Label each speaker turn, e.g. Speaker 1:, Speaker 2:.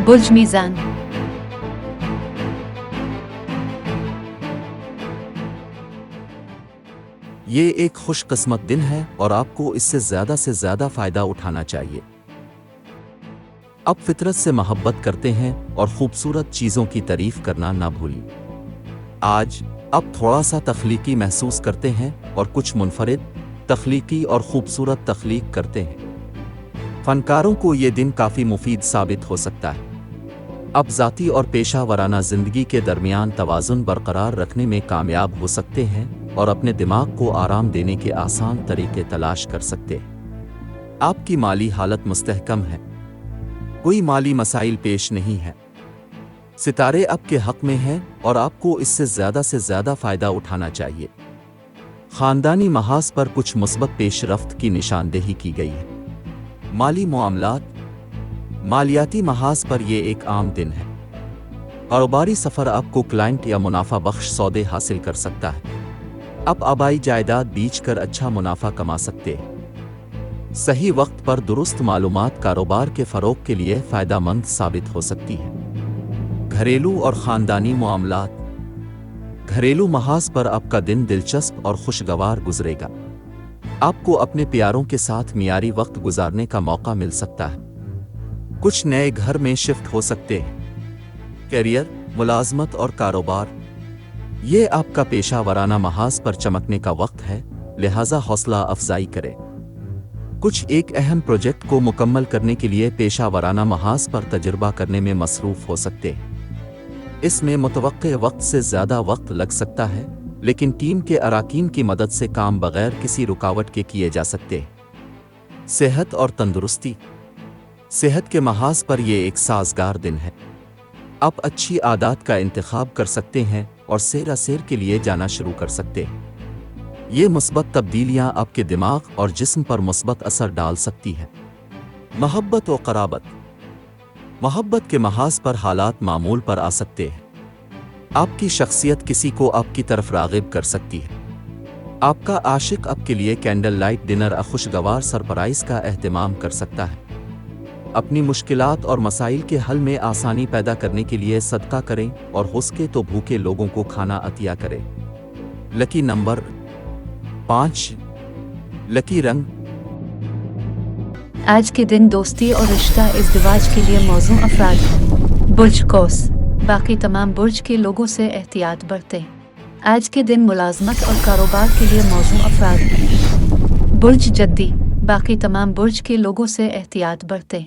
Speaker 1: बुर्ज मीज़ान।
Speaker 2: ये एक खुशकिस्मत दिन है और आपको इससे ज़्यादा फायदा उठाना चाहिए। अब फितरत से मोहब्बत करते हैं और खूबसूरत चीज़ों की तारीफ करना ना भूलिए। आज अब थोड़ा सा तख्लीकी महसूस करते हैं और कुछ मुनफरिद, तख्लीकी और खूबसूरत तख्लीक करते हैं। फनकारों को ये दिन काफ़ी मुफीद साबित हो सकता है। अब ज़ाती और पेशा वराना ज़िंदगी के दरमियान तवाज़ुन बरकरार रखने में कामयाब हो सकते हैं और अपने दिमाग को आराम देने के आसान तरीके तलाश कर सकते हैं। आपकी माली हालत मुस्तहकम है, कोई माली मसाइल पेश नहीं है। सितारे आपके हक में हैं और आपको इससे ज़्यादा फ़ायदा उठाना चाहिए। ख़ानदानी महाज पर कुछ मुस्बत पेशरफ्त की निशानदेही की गई है। माली मामलात, मालियाती महाज पर यह एक आम दिन है। कारोबारी सफ़र आपको क्लाइंट या मुनाफा बख्श सौदे हासिल कर सकता है। आप आबाई जायदाद बेचकर अच्छा मुनाफा कमा सकते हैं। सही वक्त पर दुरुस्त मालूमात कारोबार के फ़रोग़ के लिए फ़ायदेमंद साबित हो सकती है। घरेलू और ख़ानदानी मामलात, घरेलू महाज पर आपका दिन दिलचस्प और खुशगवार गुजरेगा। आपको अपने प्यारों के साथ मियारी वक्त गुजारने का मौका मिल सकता है। कुछ नए घर में शिफ्ट हो सकते हैं। करियर, मुलाजमत और कारोबार, ये आपका पेशा वराना महाज पर चमकने का वक्त है, लिहाजा हौसला अफजाई करें। कुछ एक अहम प्रोजेक्ट को मुकम्मल करने के लिए पेशा वराना महाज पर तजुर्बा करने में मसरूफ़ हो सकते हैं। इसमें मुतवक्के वक्त से ज़्यादा वक्त लग सकता है, लेकिन टीम के अराकीन की मदद से काम बगैर किसी रुकावट के किए जा सकते हैं। सेहत और तंदुरुस्ती, सेहत के महाज पर यह एक साजगार दिन है। आप अच्छी आदत का इंतखाब कर सकते हैं और सैर के लिए जाना शुरू कर सकते हैं। ये मुस्बत तब्दीलियां आपके दिमाग और जिस्म पर मुस्बत असर डाल सकती हैं। मोहब्बत और क़राबत, मोहब्बत के महाज पर हालात मामूल पर आ सकते हैं। आपकी शख्सियत किसी को आपकी तरफ राग़िब कर सकती है। आपका आशिक आपके लिए कैंडल लाइट डिनर और खुशगवार सरप्राइज़ का एहतमाम कर सकता है। अपनी मुश्किलात और मसाइल के हल में आसानी पैदा करने के लिए सदका करें और हो सके तो भूखे लोगों को खाना अतिया करें। लकी नंबर 5, लकी रंग।
Speaker 1: आज के दिन दोस्ती और रिश्ता इज़्दिवाज के लिए मौजू अफराद। बुर्ज कौस, बाकी तमाम बुर्ज के लोगों से एहतियात बरतें। आज के दिन मुलाजमत और कारोबार के लिए मौजू अफराद। बुर्ज जद्दी, बाकी तमाम बुर्ज के लोगों से एहतियात बरतें।